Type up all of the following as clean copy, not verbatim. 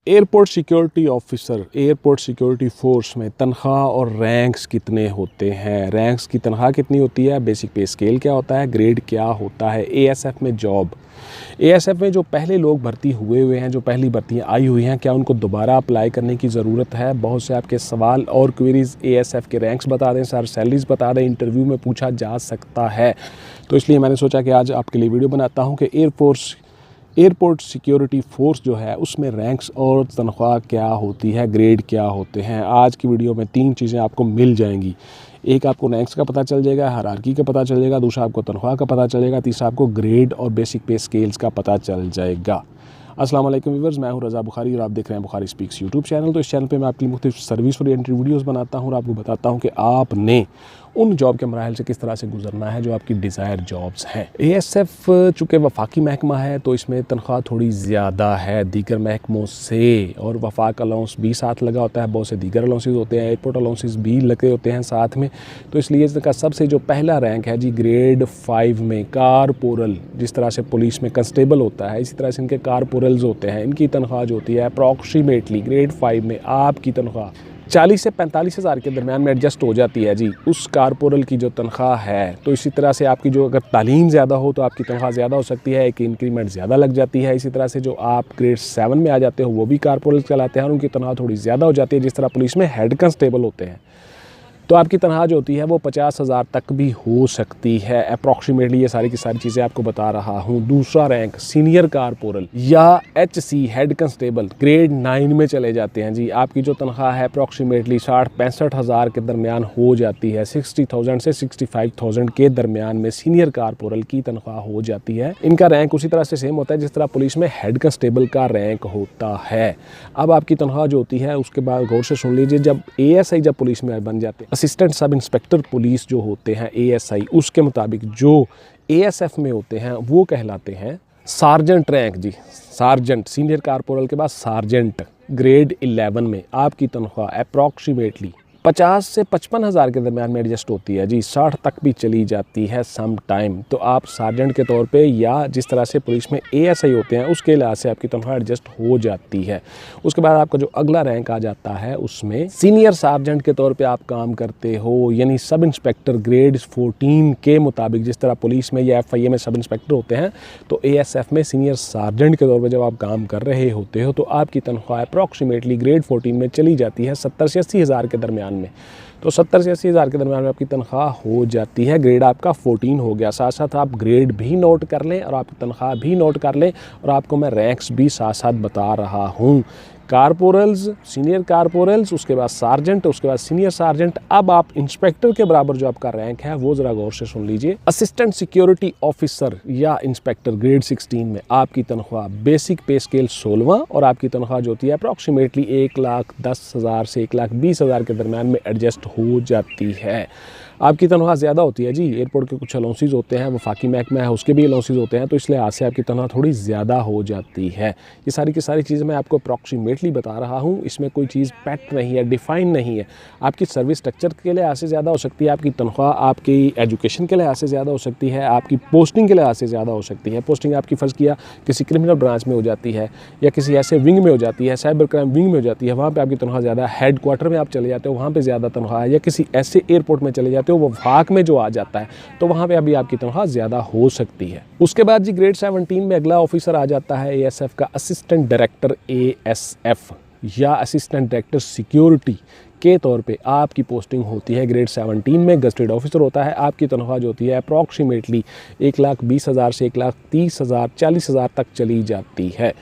Airport security officer, airport security force में तनख्वाह और रैंक्स कितने होते हैं? रैंक्स की तनख्वाह कितनी होती है? बेसिक पे स्केल क्या होता है? ग्रेड क्या होता है? एएसएफ में जॉब, एएसएफ में जो पहले लोग भर्ती हुए हैं, जो पहली भर्तियां आई हुई हैं, क्या उनको दोबारा अप्लाई करने की ज़रूरत है? बहुत से आपके सवाल और क्वेरीज, एएसएफ के रैंक्स बता दें सर, सैलरीज बता दें, इंटरव्यू में पूछा जा सकता है। तो इसलिए मैंने सोचा कि आज आपके लिए वीडियो बनाता हूँ कि एयरपोर्ट सिक्योरिटी फोर्स जो है उसमें रैंक्स और तनख्वाह क्या होती है, ग्रेड क्या होते हैं। आज की वीडियो में 3 चीज़ें आपको मिल जाएंगी। एक आपको रैंक्स का पता चल जाएगा, हायरार्की का पता चल जाएगा, दूसरा आपको तनख्वाह का पता चलेगा, तीसरा आपको ग्रेड और बेसिक पे स्केल्स का पता चल जाएगा। अस्सलाम वालेकुम व्यूअर्स, मैं हूं रज़ा बुखारी और आप देख रहे हैं बुखारी स्पीक्स यूट्यूब चैनल। तो इस चैनल पे मैं आपके लिए मुख्तलिफ सर्विस ओरिएंटेड वीडियोस बनाता हूं और आपको बताता हूं कि आपने उन जॉब के मराहल से किस तरह से गुजरना है जो आपकी डिज़ायर जॉब्स हैं। एएसएफ चूँकि वफाकी महकमा है तो इसमें तनख्वाह थोड़ी ज़्यादा है दीगर महकमों से, और वफाक अलाउंस भी साथ लगा होता है, बहुत से दीगर अलाउंसेस होते हैं, एयरपोर्ट अलाउंसेस भी लगे होते हैं साथ में। तो इसलिए इसका सबसे जो पहला रैंक है जी, ग्रेड 5 में कारपोरल। जिस तरह से पुलिस में कंस्टेबल होता है इसी तरह से इनके कारपोरल्स होते हैं। इनकी तनख्वाह जो होती है अप्रॉक्सीमेटली ग्रेड 5 में आपकी तनख्वाह 40 से 45 हज़ार के दरमियान में एडजस्ट हो जाती है जी, उस कारपोरल की जो तनख्वाह है। तो इसी तरह से आपकी जो अगर तालीम ज़्यादा हो तो आपकी तनख्वाह ज़्यादा हो सकती है, एक इंक्रीमेंट ज़्यादा लग जाती है। इसी तरह से जो आप ग्रेड 7 में आ जाते हो वो भी कारपोरल कहलाते हैं और उनकी तनख्वाह थोड़ी ज़्यादा हो जाती है। जिस तरह पुलिस में हेड कांस्टेबल होते हैं तो आपकी तनख्वाह जो होती है वो 50 हज़ार तक भी हो सकती है अप्रॉक्सीमेटली। ये सारी की सारी चीज़ें आपको बता रहा हूँ। दूसरा रैंक सीनियर कारपोरल या एचसी हेड कांस्टेबल ग्रेड 9 में चले जाते हैं जी। आपकी जो तनख्वाह है अप्रॉक्सीमेटली 60-65 हज़ार के दरमियान हो जाती है। 60,000 से 65,000 के दरमियान में सीनियर कारपोरल की तनख्वाह हो जाती है। इनका रैंक उसी तरह से सेम होता है जिस तरह पुलिस में हेड कांस्टेबल का रैंक होता है। अब आपकी तनख्वाह जो होती है उसके बाद गौर से सुन लीजिए, जब एएसआई जब पुलिस में बन जाते हैं, असिस्टेंट सब इंस्पेक्टर पुलिस जो होते हैं एएसआई, उसके मुताबिक जो एएसएफ में होते हैं वो कहलाते हैं सार्जेंट रैंक जी। सार्जेंट, सीनियर कारपोरल के बाद सार्जेंट ग्रेड 11 में आपकी तनख्वाह अप्रॉक्सीमेटली 50 से 55 हज़ार के दरमियान में एडजस्ट होती है जी, 60 तक भी चली जाती है सम टाइम। तो आप सार्जेंट के तौर पे या जिस तरह से पुलिस में एएसआई होते हैं उसके लिहाज से आपकी तनख्वाह एडजस्ट हो जाती है। उसके बाद आपका जो अगला रैंक आ जाता है उसमें सीनियर सार्जेंट के तौर पे आप काम करते हो, यानी सब इंस्पेक्टर ग्रेड 14 के मुताबिक। जिस तरह पुलिस में या एफआईए में सब इंस्पेक्टर होते हैं तो एएसएफ में सीनियर सार्जेंट के तौर पर जब आप काम कर रहे होते हो तो आपकी तनख्वाह अप्रॉक्सीमेटली ग्रेड 14 में चली जाती है 70 से 80 हज़ार के दरमियान में। तो 70 से 80 हज़ार के दरमियान में आपकी तनख्वाह हो जाती है। ग्रेड आपका 14 हो गया। साथ साथ आप ग्रेड भी नोट कर लें और आपकी तनख्वाह भी नोट कर लें और आपको मैं रैंक्स भी साथ साथ बता रहा हूँ। कारपोरल्स, सीनियर कारपोरल्स, उसके बाद सार्जेंट, उसके बाद सीनियर सार्जेंट। अब आप इंस्पेक्टर के बराबर जो आपका रैंक है वो ज़रा गौर से सुन लीजिए। असिस्टेंट सिक्योरिटी ऑफिसर या इंस्पेक्टर ग्रेड 16 में आपकी तनख्वाह बेसिक पे स्केल 16वां और आपकी तनख्वाह जो होती है अप्रॉक्सीमेटली 1,10,000 से 1,20,000 के दरमियान में एडजस्ट हो जाती है। आपकी तनख्वाह ज़्यादा होती है जी। एयरपोर्ट के कुछ अलाउंसेस होते हैं, वफाकी महकमा है उसके भी अलाउंसेस होते हैं, तो इसलिए आज से आपकी तनख्वाह थोड़ी ज़्यादा हो जाती है। ये सारी की सारी चीज़ें मैं आपको अप्रॉक्सीमेटली बता रहा हूँ, इसमें कोई चीज़ पैट नहीं है, डिफ़ाइन नहीं है। आपकी सर्विस स्ट्रक्चर के लिहाज से ज़्यादा हो सकती है, आपकी तनख्वाह आपकी एजुकेशन के लिहाज से ज़्यादा हो सकती है, आपकी पोस्टिंग के लिहाज से ज़्यादा हो सकती है। पोस्टिंग आपकी फ़र्ज़ किया किसी क्रिमिनल ब्रांच में हो जाती है या किसी ऐसे विंग में हो जाती है, साइबर क्राइम विंग में हो जाती है, वहाँ पर आपकी तनख्वाह ज़्यादा। हेड क्वार्टर में आप चले जाते हो, वहाँ पर ज़्यादा तनख्वाह है, या किसी ऐसे एयरपोर्ट में चले जाते हो वो वफाक में जो आ जाता है तो वहां पे अभी आपकी तनख्वाह ज्यादा हो सकती है। उसके बाद जी ग्रेड 17 में अगला ऑफिसर आ जाता है एएसएफ का असिस्टेंट डायरेक्टर एएसएफ या असिस्टेंट डायरेक्टर सिक्योरिटी के तौर पे आपकी पोस्टिंग होती है ग्रेड 17 में। गस्टेड ऑफिसर होता है। आपकी तनख्वाह जो होती है अप्रॉक्सीमेटली 1,20,000 से 1,30,000 40,000 तक चली जाती है।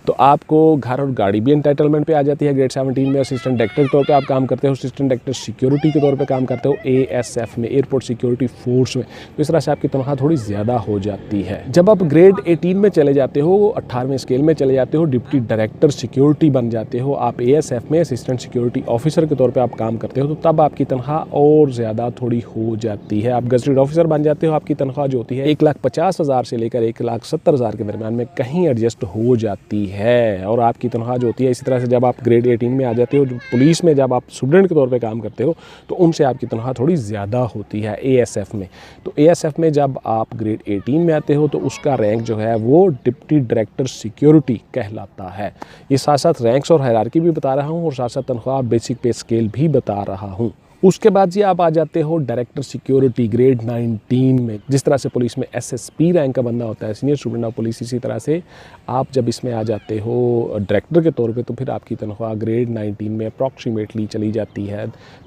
तो आपको घर और गाड़ी भी एंटाइटलमेंट पे आ जाती है। ग्रेड 17 में असिस्टेंट डायरेक्टर के तौर पे आप काम करते हो, असिस्टेंट डायरेक्टर सिक्योरिटी के तौर पे काम करते हो एएसएफ में, एयरपोर्ट सिक्योरिटी फोर्स में। तो इस तरह से आपकी तनख्वाह थोड़ी ज़्यादा हो जाती है। जब आप ग्रेड 18 में चले जाते हो, 18वें स्केल में चले जाते हो, डिप्टी डायरेक्टर सिक्योरिटी बन जाते हो आप एएसएफ में, असिस्टेंट सिक्योरिटी ऑफिसर के तौर पर आप काम करते हो, तो तब आपकी तनख्वाह और ज़्यादा थोड़ी हो जाती है। आप गस्टेड ऑफिसर बन जाते हो, आपकी तनख्वाह जो होती है 1,50,000 से लेकर 1,70,000 के दरमियान में कहीं एडजस्ट हो जाती है। है और आपकी तनख्वाह जो होती है, इसी तरह से जब आप ग्रेड 18 में आ जाते हो, जो पुलिस में जब आप स्टूडेंट के तौर पे काम करते हो तो उनसे आपकी तनख्वाह थोड़ी ज़्यादा होती है ASF में। तो ASF में जब आप ग्रेड 18 में आते हो तो उसका रैंक जो है वो डिप्टी डायरेक्टर सिक्योरिटी कहलाता है। ये साथ साथ रैंक्स और हायरार्की भी बता रहा हूँ और साथ साथ तनख्वाह बेसिक पे स्केल भी बता रहा हूँ। उसके बाद जी आप आ जाते हो डायरेक्टर सिक्योरिटी ग्रेड 19 में। जिस तरह से पुलिस में SSP रैंक का बंदा होता है, सीनियर स्टूडेंट ऑफ पुलिस, इसी तरह से आप जब इसमें आ जाते हो डायरेक्टर के तौर पे तो फिर आपकी तनख्वाह ग्रेड 19 में अप्रॉक्सीमेटली चली जाती है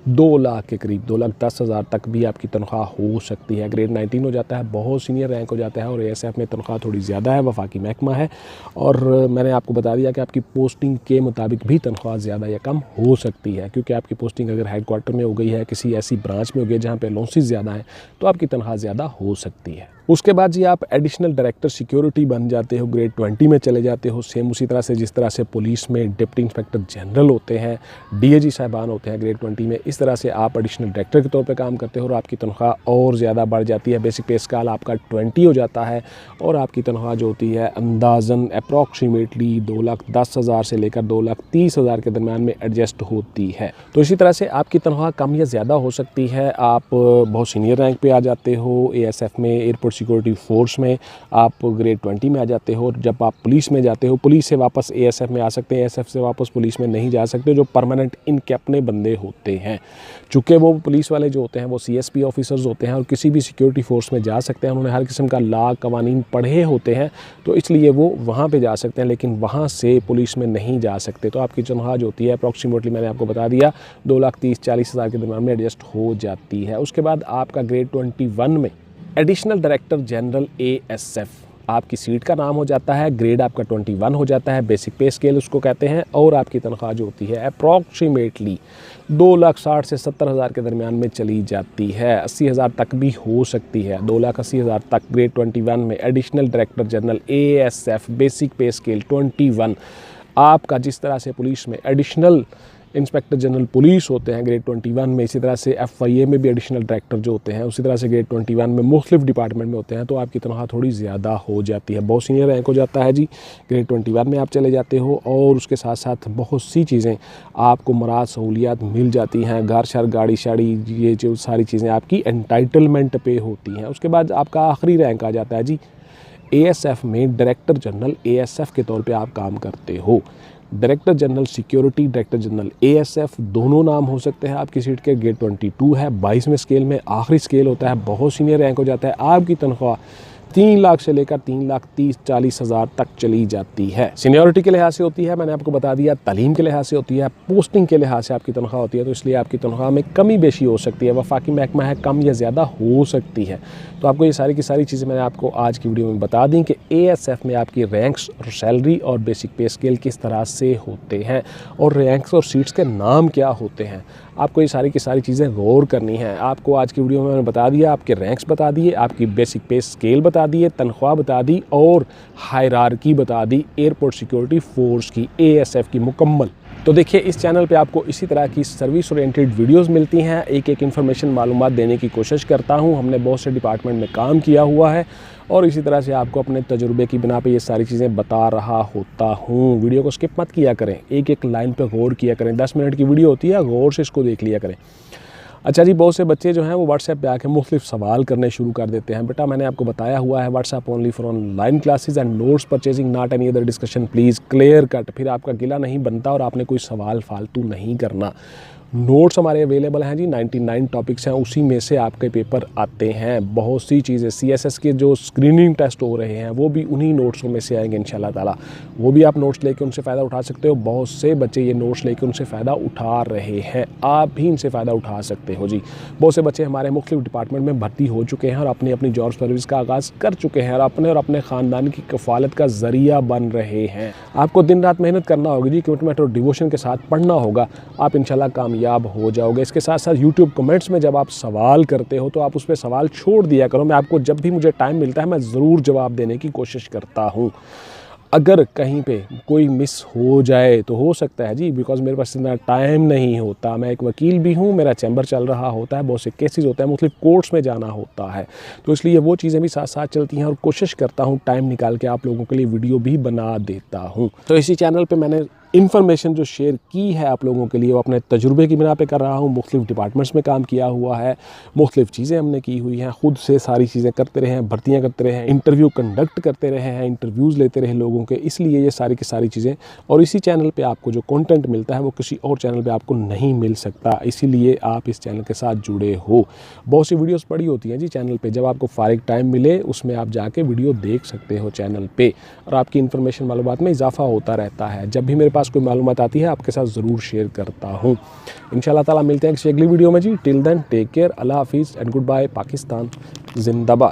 2 लाख के करीब, 2,10,000 तक भी आपकी तनख्वाह हो सकती है। ग्रेड 19 हो जाता है, बहुत सीनियर रैंक हो जाता है और ASF में तनख्वाह थोड़ी ज़्यादा है, वफाकी महकमा है और मैंने आपको बता दिया कि आपकी पोस्टिंग के मुताबिक भी तनख्वाह ज़्यादा या कम हो सकती है, क्योंकि आपकी पोस्टिंग अगर हेडक्वार्टर में हो गई है, किसी ऐसी ब्रांच में हो गई जहाँ पे अलाउंसेस ज़्यादा हैं, तो आपकी तनख्वाह ज़्यादा हो सकती है। उसके बाद जी आप एडिशनल डायरेक्टर सिक्योरिटी बन जाते हो, ग्रेड 20 में चले जाते हो। सेम उसी तरह से जिस तरह से पुलिस में डिप्टी इंस्पेक्टर जनरल होते हैं, DAG साहिबान होते हैं ग्रेड 20 में, इस तरह से आप एडिशनल डायरेक्टर के तौर पे काम करते हो और आपकी तनख्वाह और ज़्यादा बढ़ जाती है। बेसिक पे स्केल आपका 20 हो जाता है और आपकी तनख्वाह जो होती है अंदाज़न अप्रॉक्सीमेटली 2,10,000 से लेकर 2,30,000 के दरमियान में एडजस्ट होती है। तो इसी तरह से आपकी तनख्वाह कम या ज़्यादा हो सकती है। आप बहुत सीनियर रैंक पे आ जाते हो ASF में, एयरपोर्ट सिक्योरिटी फोर्स में आप ग्रेड 20 में आ जाते हो। जब आप पुलिस में जाते हो, पुलिस से वापस ASF में आ सकते हैं, ASF से वापस पुलिस में नहीं जा सकते, जो परमानेंट इनके अपने बंदे होते हैं। चूँकि वो पुलिस वाले जो होते हैं वो CSP ऑफिसर्स होते हैं और किसी भी सिक्योरिटी फोर्स में जा सकते हैं, उन्होंने हर किस्म का लॉ कवानीन पढ़े होते हैं, तो इसलिए वो वहाँ पर जा सकते हैं, लेकिन वहाँ से पुलिस में नहीं जा सकते। तो आपकी तनख्वाह जो होती है अप्रॉक्सीमेटली मैंने आपको बता दिया 2,30,40,000 के दरमियान में एडजस्ट हो जाती है। उसके बाद आपका ग्रेड 21 में एडिशनल डायरेक्टर जनरल ASF आपकी सीट का नाम हो जाता है, ग्रेड आपका 21 हो जाता है, बेसिक पे स्केल उसको कहते हैं और आपकी तनख्वाह जो होती है अप्रॉक्सीमेटली 2,60,000 से 70,000 के दरमियान में चली जाती है, 80,000 तक भी हो सकती है, 2,80,000 तक ग्रेड 21 में additional director general ASF basic पे स्केल 21। आपका जिस तरह से पुलिस में एडिशनल इंस्पेक्टर जनरल पुलिस होते हैं ग्रेड 21 में, इसी तरह से FIA में भी एडिशनल डायरेक्टर जो होते हैं उसी तरह से ग्रेड 21 में मुख्तलिफ डिपार्टमेंट में होते हैं, तो आपकी तनख्वाह थोड़ी ज़्यादा हो जाती है। बहुत सीनियर रैंक हो जाता है जी, ग्रेड 21 में आप चले जाते हो और उसके साथ साथ बहुत सी चीज़ें आपको मराद सहूलियात मिल जाती हैं, घर शर गाड़ी शाड़ी, ये जो सारी चीज़ें आपकी एंटाइटलमेंट पे होती हैं। उसके बाद आपका आखिरी रैंक आ जाता है जी ASF में डायरेक्टर जनरल ASF के तौर पे आप काम करते हो। Director general security, director general ASF दोनों नाम हो सकते हैं आपकी सीट के। ग्रेड 22 है, 22वें स्केल में आखिरी स्केल होता है, बहुत सीनियर रैंक हो जाता है। आपकी तनख्वाह 3 लाख से लेकर 3,30,40,000 तक चली जाती है। सीनियरिटी के लिहाज से होती है, मैंने आपको बता दिया, तालीम के लिहाज से होती है, पोस्टिंग के लिहाज से आपकी तनख्वाह होती है, तो इसलिए आपकी तनख्वाह में कमी बेशी हो सकती है। वफाकी महकमा है, कम या ज़्यादा हो सकती है। तो आपको ये सारी की सारी चीज़ें मैंने आपको आज की वीडियो में बता दी कि ASF में आपकी रैंक्स और सैलरी और बेसिक पे स्केल किस तरह से होते हैं और रैंक्स और सीट्स के नाम क्या होते हैं। आपको ये सारी की सारी चीज़ें गौर करनी है। आपको आज की वीडियो में मैंने बता दिया, आपके रैंक्स बता दिए, आपकी बेसिक पे स्केल बता दिए, तनख्वाह बता दी और हायरार्की बता दी एयरपोर्ट सिक्योरिटी फोर्स की, ASF की मुकम्मल। तो देखिए इस चैनल पे आपको इसी तरह की सर्विस ओरिएंटेड वीडियोस मिलती हैं, एक एक इन्फॉर्मेशन मालूमात देने की कोशिश करता हूं। हमने बहुत से डिपार्टमेंट में काम किया हुआ है और इसी तरह से आपको अपने तजुर्बे की बिना पे ये सारी चीज़ें बता रहा होता हूं। वीडियो को स्किप मत किया करें, एक एक लाइन पे गौर किया करें। 10 मिनट की वीडियो होती है, गौर से इसको देख लिया करें। अच्छा जी, बहुत से बच्चे जो हैं वो व्हाट्सएप पे आके मुख्तलिफ सवाल करने शुरू कर देते हैं। बेटा मैंने आपको बताया हुआ है WhatsApp only for online classes and notes purchasing, not any other discussion, please clear cut. फिर आपका गिला नहीं बनता और आपने कोई सवाल फालतू नहीं करना। नोट्स हमारे अवेलेबल हैं जी, 99 टॉपिक्स हैं, उसी में से आपके पेपर आते हैं। बहुत सी चीज़ें CSS के जो स्क्रीनिंग टेस्ट हो रहे हैं वो भी उन्हीं नोट्सों में से आएंगे इंशाल्लाह ताला। वो भी आप नोट्स लेके उनसे फ़ायदा उठा सकते हो। बहुत से बच्चे ये नोट्स लेके उनसे फ़ायदा उठा रहे हैं, आप भी इनसे फ़ायदा उठा सकते हो जी। बहुत से बच्चे हमारे मुख्तलिफ डिपार्टमेंट में भर्ती हो चुके हैं और अपनी अपनी जॉब सर्विस का आगाज़ कर चुके हैं और अपने ख़ानदान की कफ़ालत का ज़रिया बन रहे हैं। आपको दिन रात मेहनत करना होगी जी, कमिटमेंट और डिवोशन के साथ पढ़ना होगा, आप इंशाल्लाह कामयाब हो जाओगे। इसके साथ साथ यूट्यूब कमेंट्स में जब आप सवाल करते हो तो आप उस पर सवाल छोड़ दिया करो। मैं आपको जब भी मुझे टाइम मिलता है मैं ज़रूर जवाब देने की कोशिश करता हूँ। अगर कहीं पे कोई मिस हो जाए तो हो सकता है जी, बिकॉज़ मेरे पास इतना टाइम नहीं होता, मैं एक वकील भी हूँ, मेरा चैम्बर चल रहा होता है, बहुत से केसेस होते हैं, मुख्तलिफ कोर्ट्स में जाना होता है, तो इसलिए वो चीज़ें भी साथ साथ चलती हैं और कोशिश करता हूँ टाइम निकाल के आप लोगों के लिए वीडियो भी बना देता हूँ। तो इसी चैनल पर मैंने इन्फॉर्मेशन जो शेयर की है आप लोगों के लिए वो अपने तजुर्बे की बिना पे कर रहा हूँ। मुख्तलिफ डिपार्टमेंट्स में काम किया हुआ है, मुख्तलिफ चीज़ें हमने की हुई हैं, ख़ुद से सारी चीज़ें करते रहे हैं, भर्तियाँ करते रहे हैं, इंटरव्यू कंडक्ट करते रहे हैं, इंटरव्यूज़ लेते रहे लोगों के, इसलिए ये सारी की सारी चीज़ें। और इसी चैनल पे आपको जो कंटेंट मिलता है वो किसी और चैनल पे आपको नहीं मिल सकता, इसीलिए आप इस चैनल के साथ जुड़े हो। बहुत सी वीडियोज़ पड़ी होती हैं जी चैनल पर, जब आपको फारिग टाइम मिले उसमें आप जाके वीडियो देख सकते हो चैनल पर, और आपकी इन्फॉर्मेशन मालूमात में इजाफा होता रहता है। जब भी मेरे पास कोई मालूमात आती है आपके साथ ज़रूर शेयर करता हूँ। इंशाल्लाह ताला मिलते हैं किसी अगली वीडियो में जी। टिल देन टेक केयर, अल्लाह हाफिज़ एंड गुड बाय। पाकिस्तान जिंदाबाद।